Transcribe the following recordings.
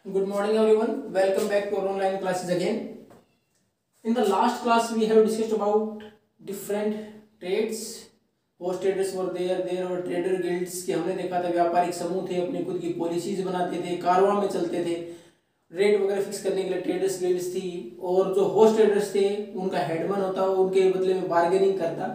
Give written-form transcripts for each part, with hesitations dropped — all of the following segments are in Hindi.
Good morning everyone. Welcome back to our online classes again. In the last class we have discussed about different trades. Host traders were there और ट्रेडर गिल्ड्स के हमने देखा था व्यापारिक समूह थे, अपनी खुद की पॉलिसीज बनाते थे, कारवां में चलते थे, रेट वगैरह फिक्स करने के लिए ट्रेडर्स गिल्ड्स थी और जो होस्ट ट्रेडर्स थे उनका हेडमैन होता वो उनके बदले में बार्गेनिंग करता।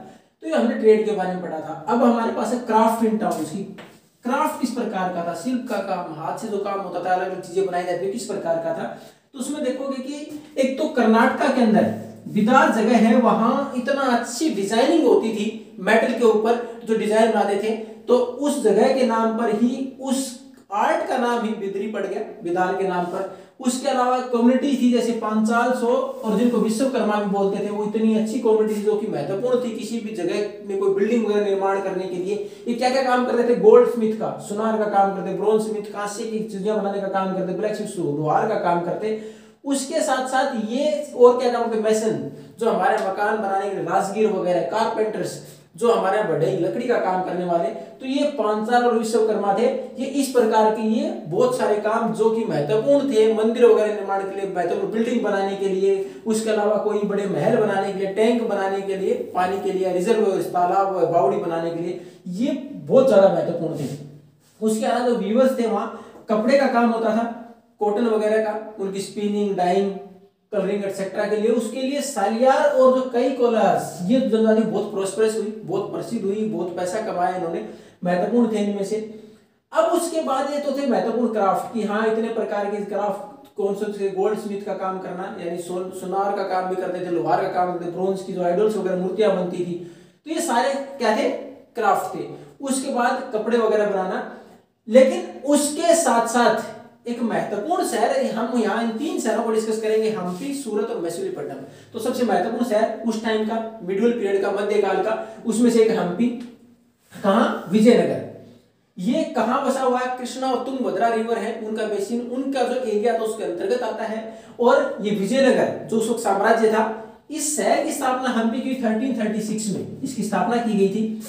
तो ये हमने ट्रेड के बारे में पढ़ा था। अब हमारे पास है क्राफ्ट इन टाउन्स की। क्राफ्ट किस प्रकार का था? शिल्प का काम, हाथ से जो काम होता था, अलग अलग चीजें बनाई जाती थी, किस प्रकार का था? तो उसमें देखोगे कि एक तो कर्नाटका के अंदर विदार जगह है, वहां इतना अच्छी डिजाइनिंग होती थी मेटल के ऊपर जो डिजाइन बनाते थे, तो उस जगह के नाम पर ही उस आर्ट का नाम ही बिदरी पड़ गया, विदार के नाम पर। उसके अलावा कम्युनिटी थी जैसे पांचाल सो और जिनको विश्वकर्मा भी बोलते थे, वो इतनी अच्छी कम्युनिटी थी जो कि महत्वपूर्ण थी किसी भी जगह में कोई बिल्डिंग वगैरह निर्माण करने के लिए। ये क्या क्या काम करते थे? गोल्ड स्मिथ का, सुनार का काम करते, ब्रोंज स्मिथ कांस्य की चीजें बनाने का काम करते, ब्लैक स्मिथ लोहार का काम करते। उसके साथ साथ ये और क्या काम करते? मैसन, जो हमारे मकान बनाने के राजगीर वगैरह, कारपेंटर्स जो हमारे बड़े लकड़ी का काम करने वाले, तो ये पांचाल और विश्वकर्मा थे। ये इस प्रकार के ये बहुत सारे काम जो कि महत्वपूर्ण थे मंदिर वगैरह निर्माण के लिए, महत्वपूर्ण बिल्डिंग बनाने के लिए, उसके अलावा कोई बड़े महल बनाने के लिए, टैंक बनाने के लिए, पानी के लिए, रिजर्व तालाब बावड़ी बनाने के लिए, ये बहुत ज्यादा महत्वपूर्ण थे। उसके अलावा जो वीवर्स थे वहां कपड़े का काम होता था, कॉटन वगैरह का, उनकी स्पिनिंग, डाइंग, कलरिंग एक्सेट्रा के लिए, उसके लिए सालियार और जो कई कोलार्स, ये जनजाति बहुत प्रोस्पेरस हुई, बहुत प्रसिद्ध हुई, बहुत पैसा कमाया इन्होंने, महत्वपूर्ण थे इनमें से। अब उसके बाद ये तो थे महत्वपूर्ण क्राफ्ट की, हाँ इतने प्रकार के क्राफ्ट, कौन से? गोल्ड स्मिथ का काम करना, यानी सुनार का काम भी करते थे, लोहार का काम करते, ब्रोंज की जो आइडल्स वगैरह मूर्तियां बनती थी, तो ये सारे क्या थे? क्राफ्ट थे। उसके बाद कपड़े वगैरह बनाना। लेकिन उसके साथ साथ एक महत्वपूर्ण शहर है, हम यहाँ इन तीन शहरों को डिस्कस करेंगे, हम्पी, सूरत और मछलीपट्टनम। तो सबसे महत्वपूर्ण शहर उस टाइम का, मिडिल पीरियड का, मध्यकाल का, उसमें से एक हम्पी। कहाँ? विजयनगर। ये कहाँ बसा हुआ है? कृष्णा और तुंगभद्रा रिवर है उनका बेसिन, उनका जो एरिया था उसके अंतर्गत आता है। और ये विजयनगर जो उस वक्त साम्राज्य था, इस शहर की स्थापना हम्पी की 1336 में इसकी स्थापना की गई थी।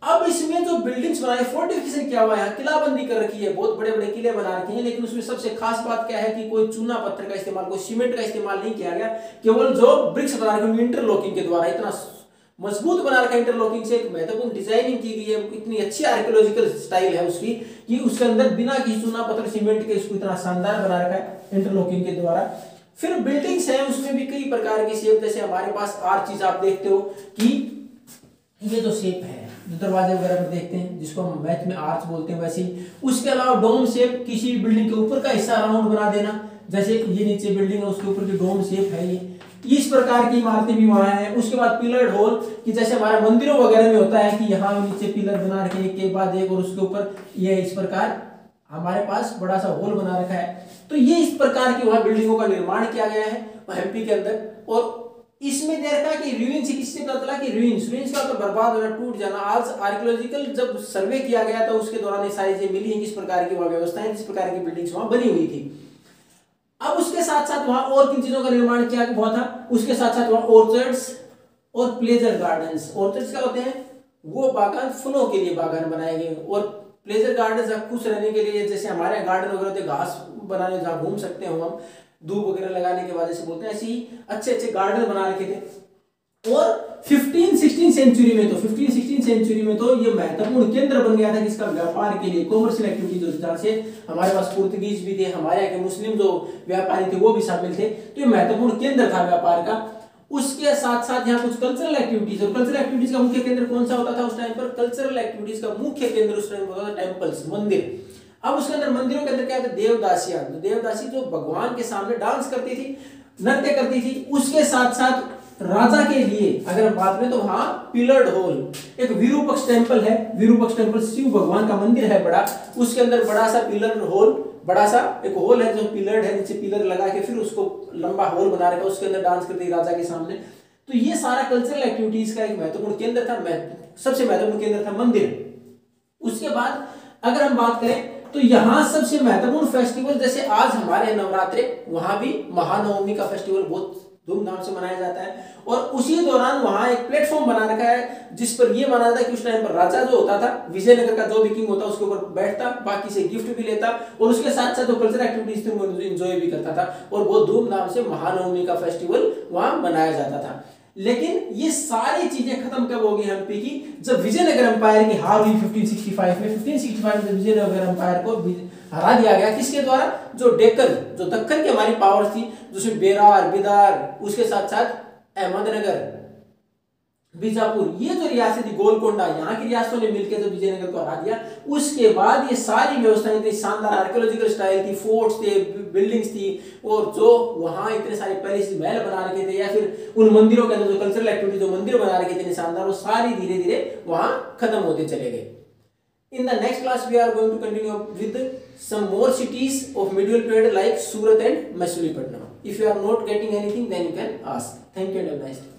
अब इसमें जो बिल्डिंग्स बनाए, फोर्टिफिकेशन क्या हुआ है, किलाबंदी कर रखी है, बहुत बड़े बड़े किले बना रखे हैं, लेकिन उसमें सबसे खास बात क्या है कि कोई चूना पत्थर का इस्तेमाल, कोई सीमेंट का इस्तेमाल नहीं किया गया, केवल जो ब्रिक्स बना रखे इंटरलॉकिंग के द्वारा इतना मजबूत बना रखा है। इंटरलॉकिंग से एक महत्वपूर्ण डिजाइनिंग की गई है, इतनी अच्छी आर्कियोलॉजिकल स्टाइल है उसकी कि उसके अंदर बिना किसी चूना पत्थर सीमेंट के उसको इतना शानदार बना रखा है इंटरलॉकिंग के द्वारा। फिर बिल्डिंग्स है, उसमें भी कई प्रकार की शेप, जैसे हमारे पास आर्चीज आप देखते हो कि ये जो शेप है, जो दरवाजे वगैरह पर देखते हैं, जिसको हम मैथ में आर्च बोलते हैं, वैसे ही। उसके अलावा डोम शेप, किसी भी बिल्डिंग के ऊपर का हिस्सा राउंड बना देना, जैसे ये नीचे बिल्डिंग है उसके ऊपर की डोम शेप है ये, इस प्रकार की इमारतें भी वहां है। उसके बाद पिलर्ड होल, कि जैसे हमारे मंदिरों वगैरह में होता है कि यहाँ नीचे पिलर बना रखे एक के बाद एक, और उसके ऊपर ये इस प्रकार हमारे पास बड़ा सा होल बना रखा है। तो ये इस प्रकार की वहां बिल्डिंगों का निर्माण किया गया है एमपी के अंदर। और इसमें देखा कि रूइन से किससे पता चला कि रूइंस का तो बर्बाद होना, टूट जाना। आज आर्कियोलॉजिकल जब सर्वे किया गया था उसके दौरान ये सारी चीजें मिली हैं, किस प्रकार की वहां व्यवस्थाएं, किस प्रकार की बिल्डिंग्स वहां बनी हुई थी। अब उसके साथ साथ वहां और किन चीजों का निर्माण किया हुआ था? उसके साथ साथ वहां ऑर्चर्ड्स और प्लेजर गार्डन्स। ऑर्चर्ड्स क्या होते हैं? वो बागान, फलों के लिए बागान बनाए गए। और प्लेजर गार्डन खुश रहने के लिए, जैसे हमारे गार्डन वगैरह होते, घास बनाने जहाँ घूम सकते हो हम, धूप वगैरह लगाने के बाद जैसे बोलते हैं, ऐसे ही अच्छे अच्छे गार्डन बना रखे थे। और 15-16 सेंचुरी में तो ये महत्वपूर्ण केंद्र बन गया था किसका? व्यापार के लिए, कॉमर्शियल एक्टिविटीज, जहाँ से हमारे पास पुर्तगीज भी थे, हमारे यहाँ के मुस्लिम जो व्यापारी थे वो भी शामिल थे, तो ये महत्वपूर्ण केंद्र था व्यापार का। उसके साथ साथ यहाँ कुछ कल्चरल एक्टिविटीज, और कल्चरल एक्टिविटीज का मुख्य केंद्र कौन सा होता था उस टाइम पर? कल्चरल एक्टिविटीज का मुख्य केंद्र उस टाइम होता था टेम्पल्स, मंदिर। अब उसके अंदर मंदिरों के अंदर क्या था? देवदासियां, देवदासी जो भगवान के सामने डांस करती थी, नृत्य करती थी। उसके साथ साथ राजा के लिए अगर हम बात करें तो वहां पिलर्ड हॉल, एक विरूपक्ष टेम्पल है, विरूपक्ष टेम्पल शिव भगवान का मंदिर है बड़ा, उसके अंदर बड़ा सा पिलर हॉल, बड़ा सा एक हॉल है जो पिलर्ड है, नीचे पिलर लगा के फिर उसको लंबा हॉल बना रखा, उसके अंदर डांस करती राजा के सामने। तो ये सारा कल्चरल एक्टिविटीज का एक महत्वपूर्ण केंद्र था, सबसे महत्वपूर्ण केंद्र था मंदिर। उसके बाद अगर हम बात करें तो यहां सबसे महत्वपूर्ण फेस्टिवल, जैसे आज हमारे नवरात्रे, वहां भी महानवमी का फेस्टिवल बहुत धूमधाम से मनाया जाता है। और उसी दौरान वहां एक प्लेटफॉर्म बना रखा है जिस पर यह माना जाता है कि उस टाइम पर राजा जो होता था, विजयनगर का जो भी किंग होता उसके ऊपर बैठता, बाकी से गिफ्ट भी लेता और उसके साथ साथ जो कल्चरल एक्टिविटीज थी वो एंजॉय भी करता था और बहुत धूमधाम से महानवमी का फेस्टिवल वहां मनाया जाता था। लेकिन ये सारी चीजें खत्म कब होगी हम्पी की, जब विजयनगर एम्पायर की हार हुई 1565 में। 1565 में विजयनगर एम्पायर को हरा दिया गया, किसके द्वारा, जो डेक्कन, जो दक्कन की हमारी पावर थी, जिसमें बेरार, बिदार, उसके साथ साथ अहमदनगर, बीजापुर, ये जो रियासत थी, गोलकोंडा, यहाँ की रियासतों ने मिलकर जब विजयनगर को हरा दिया, उसके बाद ये सारी व्यवस्थाएं इतनी शानदार आर्कियोलॉजिकल स्टाइल थी, फोर्ट्स थे, बिल्डिंग्स थी, और जो वहां इतने सारे पैलेस, महल बना रखे थे, या फिर उन मंदिरों के अंदर जो कल्चरल एक्टिविटी, जो मंदिर बना रखे थे शानदार, वो सारी धीरे धीरे वहां खत्म होते चले गए। In the next class, we are going to continue with some more cities of medieval period like Surat and Masulipatam. If you are not getting anything, then you can ask. Thank you and have a nice day.